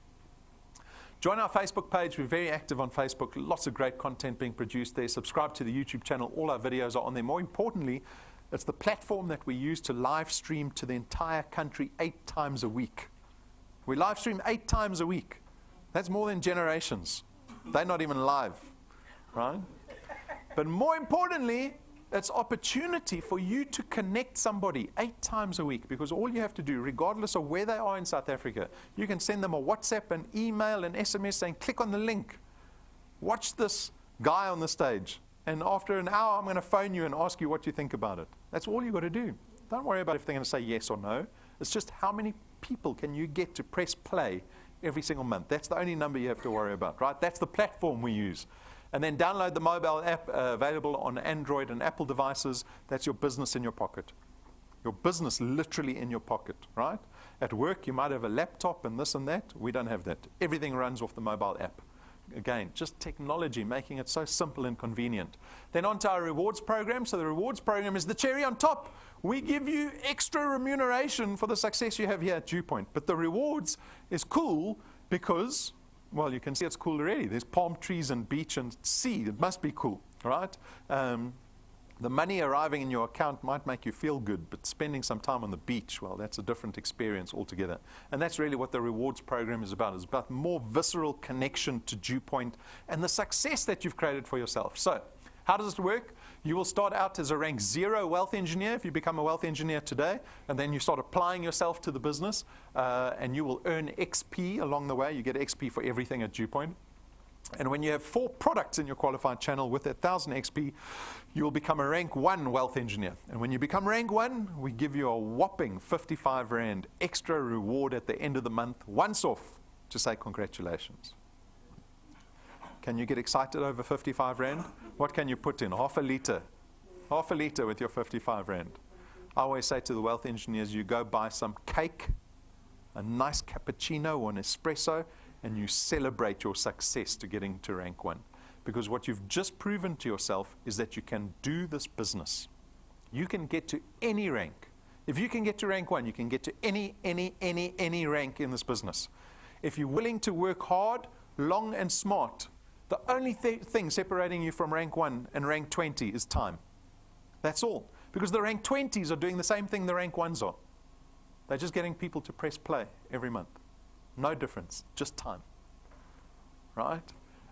Join our Facebook page. We're very active on Facebook. Lots of great content being produced there. Subscribe to the YouTube channel. All our videos are on there. More importantly, it's the platform that we use to live stream to the entire country 8 times a week. We live stream 8 times a week. That's more than generations. They're not even live, right? But more importantly, it's opportunity for you to connect somebody 8 times a week, because all you have to do, regardless of where they are in South Africa, you can send them a WhatsApp, an email, an SMS saying, click on the link. Watch this guy on the stage. And after an hour, I'm going to phone you and ask you what you think about it. That's all you've got to do. Don't worry about if they're going to say yes or no. It's just how many people can you get to press play every single month. That's the only number you have to worry about, right? That's the platform we use. And then download the mobile app available on Android and Apple devices. That's your business in your pocket. Your business literally in your pocket, right? At work, you might have a laptop and this and that. We don't have that. Everything runs off the mobile app. Again, just technology, making it so simple and convenient. Then on to our rewards program. So the rewards program is the cherry on top. We give you extra remuneration for the success you have here at DuePoint. But the rewards is cool because, well, you can see it's cool already. There's palm trees and beach and sea. It must be cool, right? The money arriving in your account might make you feel good, but spending some time on the beach, well, that's a different experience altogether. And that's really what the rewards program is about. It's about more visceral connection to DuePoint and the success that you've created for yourself. So how does it work? You will start out as a rank 0 wealth engineer if you become a wealth engineer today, and then you start applying yourself to the business, and you will earn XP along the way. You get XP for everything at DuePoint. And when you have 4 products in your qualified channel with 1,000 XP, you will become a rank 1 wealth engineer. And when you become rank 1, we give you a whopping 55 Rand extra reward at the end of the month, once off, to say congratulations. Can you get excited over 55 Rand? What can you put in? Half a liter. Half a liter with your 55 Rand. I always say to the wealth engineers, you go buy some cake, a nice cappuccino or an espresso, and you celebrate your success to getting to rank 1. Because what you've just proven to yourself is that you can do this business. You can get to any rank. If you can get to rank 1, you can get to any rank in this business. If you're willing to work hard, long and smart, the only thing separating you from rank 1 and rank 20 is time. That's all. Because the rank 20s are doing the same thing the rank 1s are. They're just getting people to press play every month. No difference, just time, right?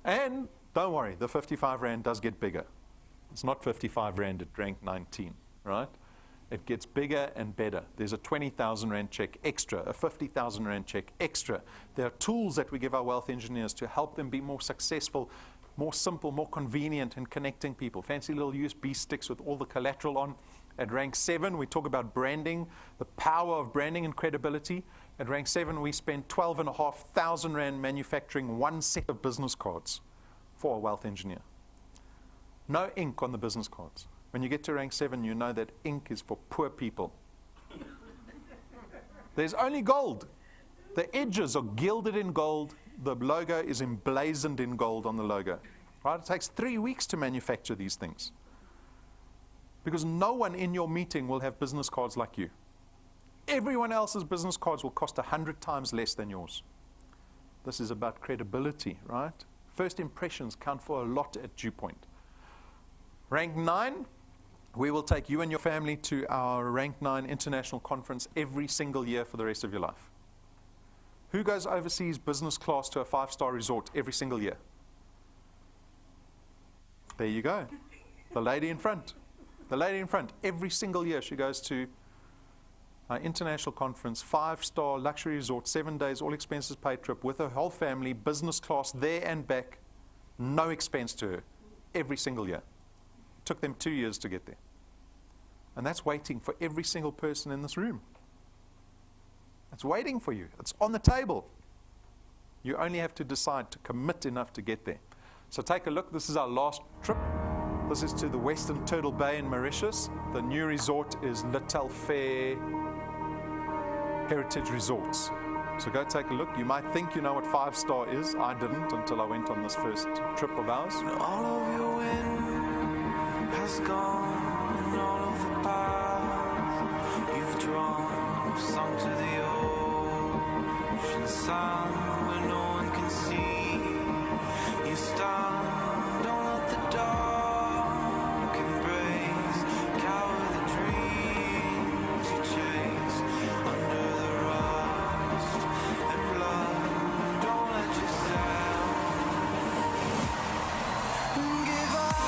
And don't worry, the 55 Rand does get bigger. It's not 55 Rand at rank 19, right? It gets bigger and better. There's a 20,000 Rand check extra, a 50,000 Rand check extra. There are tools that we give our wealth engineers to help them be more successful, more simple, more convenient in connecting people. Fancy little USB sticks with all the collateral on. At rank 7, we talk about branding, the power of branding and credibility. At rank 7, we spend 12,500 Rand manufacturing 1 set of business cards for a wealth engineer. No ink on the business cards. When you get to rank 7, you know that ink is for poor people. There's only gold. The edges are gilded in gold. The logo is emblazoned in gold on the logo. Right? It takes 3 weeks to manufacture these things. Because no one in your meeting will have business cards like you. Everyone else's business cards will cost 100 times less than yours. This is about credibility, right? First impressions count for a lot at DuePoint. Rank 9, we will take you and your family to our Rank 9 International Conference every single year for the rest of your life. Who goes overseas business class to a 5-star resort every single year? There you go. The lady in front. The lady in front. Every single year she goes to our international conference, 5-star luxury resort, 7 days, all expenses paid trip with her whole family, business class there and back, no expense to her, every single year. Took them 2 years to get there. And that's waiting for every single person in this room. It's waiting for you. It's on the table. You only have to decide to commit enough to get there. So take a look. This is our last trip. This is to the Western Turtle Bay in Mauritius. The new resort is Little Fair Heritage Resorts. So go take a look. You might think you know what 5-star is. I didn't until I went on this first trip of ours. All of your wind has gone, and all of the paths you've drawn have sunk to the ocean sun where no one can see. You stand, don't let the dark embrace, cower the dreams you chase under the rust and blood. Don't let yourself give up.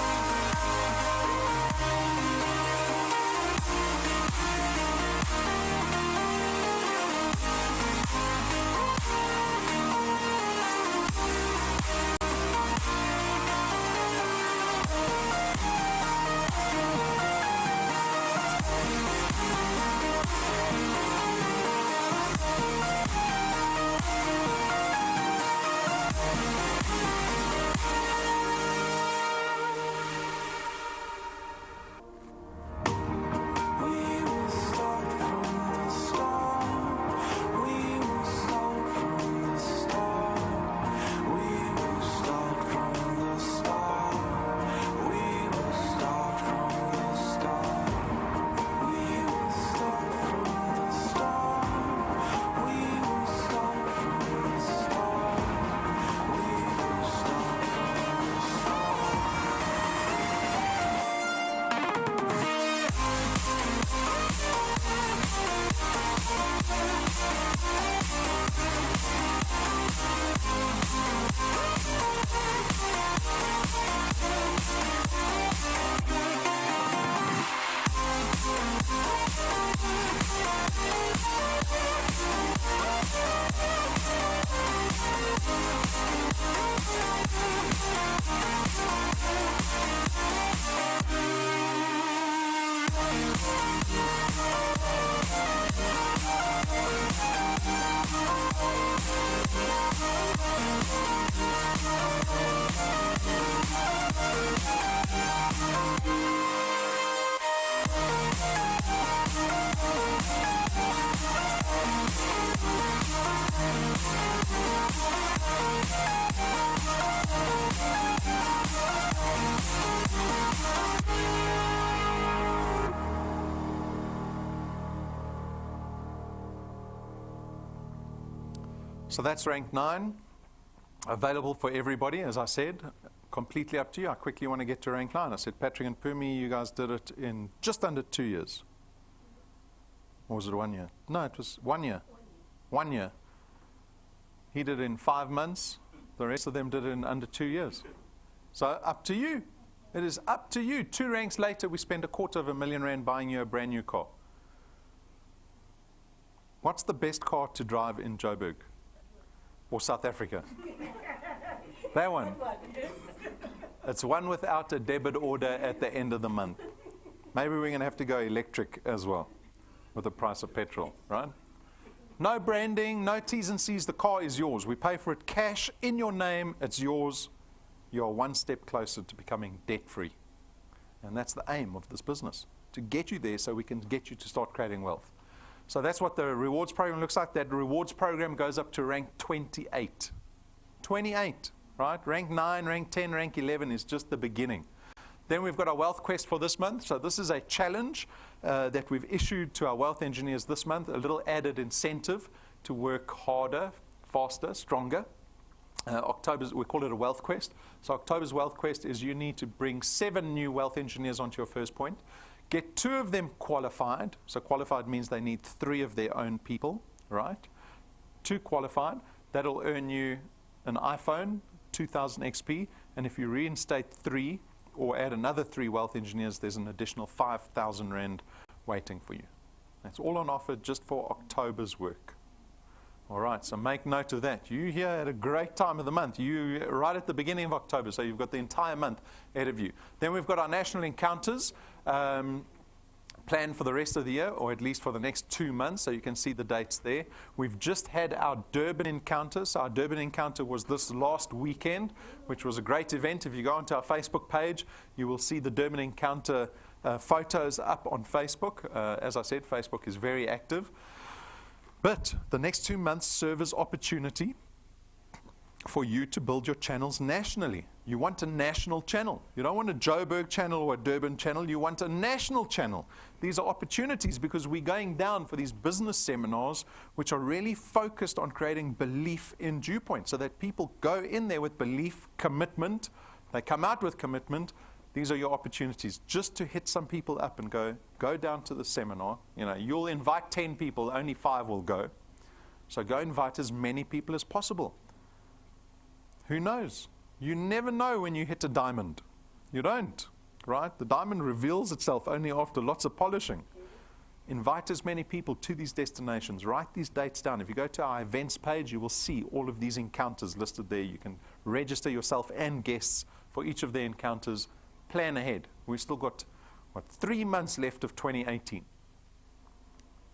So that's rank 9, available for everybody, as I said, completely up to you. I quickly want to get to rank 9. I said, Patrick and Pumi, you guys did it in just under 2 years. Or was it 1 year? No, it was 1 year. 1 year. He did it in 5 months. The rest of them did it in under 2 years. So up to you. It is up to you. 2 ranks later, we spent R250,000 buying you a brand new car. What's the best car to drive in Joburg? Or South Africa? That one. It's one without a debit order at the end of the month. Maybe we're going to have to go electric as well with the price of petrol, right? No branding, no T's and C's. The car is yours. We pay for it cash in your name. It's yours. You're one step closer to becoming debt-free. And that's the aim of this business, to get you there so we can get you to start creating wealth. So that's what the rewards program looks like. That rewards program goes up to rank 28. 28, right? Rank 9, rank 10, rank 11 is just the beginning. Then we've got our Wealth Quest for this month. So this is a challenge that we've issued to our wealth engineers this month, a little added incentive to work harder, faster, stronger. October's, we call it a Wealth Quest. So October's Wealth Quest is you need to bring 7 new wealth engineers onto your first point. Get 2 of them qualified. So qualified means they need 3 of their own people, right? 2 qualified. That'll earn you an iPhone, 2000 XP. And if you reinstate 3 or add another 3 wealth engineers, there's an additional 5,000 Rand waiting for you. That's all on offer just for October's work. All right, so make note of that. You here at a great time of the month. You right at the beginning of October, so you've got the entire month ahead of you. Then we've got our national encounters. plan for the rest of the year, or at least for the next 2 months, so you can see the dates there. We've just had our Durban encounter. So our Durban encounter was this last weekend, which was a great event. If you go onto our Facebook page, you will see the Durban encounter photos up on Facebook. As I said, Facebook is very active. But the next 2 months serve as opportunity for you to build your channels nationally. You want a national channel. You don't want a Joburg channel or a Durban channel. You want a national channel. These are opportunities because we're going down for these business seminars which are really focused on creating belief in DuePoint, so that people go in there with belief, commitment. They come out with commitment. These are your opportunities just to hit some people up and go down to the seminar. You know, you'll invite 10 people, only 5 will go. So go invite as many people as possible. Who knows? You never know when you hit a diamond. You don't, right? The diamond reveals itself only after lots of polishing. Invite as many people to these destinations. Write these dates down. If you go to our events page, you will see all of these encounters listed there. You can register yourself and guests for each of the encounters. Plan ahead. We've still got, 3 months left of 2018.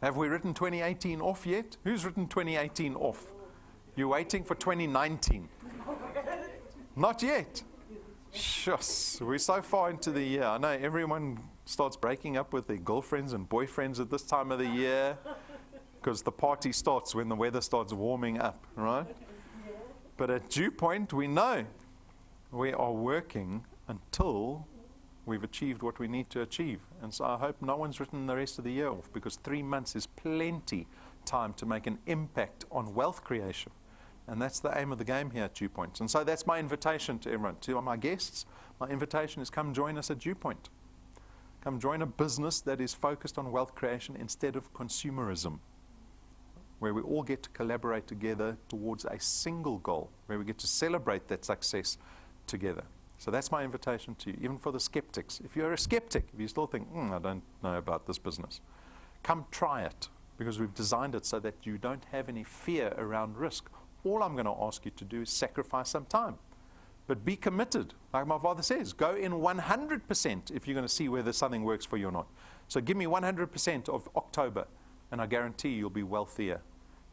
Have we written 2018 off yet? Who's written 2018 off? You're waiting for 2019. Not yet. Shush, we're so far into the year. I know everyone starts breaking up with their girlfriends and boyfriends at this time of the year because the party starts when the weather starts warming up, right? But at DuePoint, we know we are working until we've achieved what we need to achieve. And so I hope no one's written the rest of the year off, because 3 months is plenty time to make an impact on wealth creation. And that's the aim of the game here at DuePoint. And so that's my invitation to everyone. To my guests, my invitation is come join us at DuePoint. Come join a business that is focused on wealth creation instead of consumerism, where we all get to collaborate together towards a single goal, where we get to celebrate that success together. So that's my invitation to you, even for the skeptics. If you're a skeptic, if you still think, I don't know about this business, come try it, because we've designed it so that you don't have any fear around risk. All I'm going to ask you to do is sacrifice some time. But be committed. Like my father says, go in 100% if you're going to see whether something works for you or not. So give me 100% of October, and I guarantee you'll be wealthier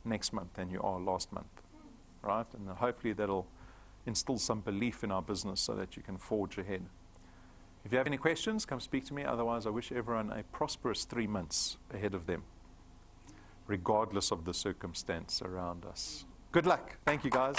next month than you are last month. Right? And hopefully that'll instill some belief in our business so that you can forge ahead. If you have any questions, come speak to me. Otherwise, I wish everyone a prosperous 3 months ahead of them, regardless of the circumstance around us. Good luck. Thank you, guys.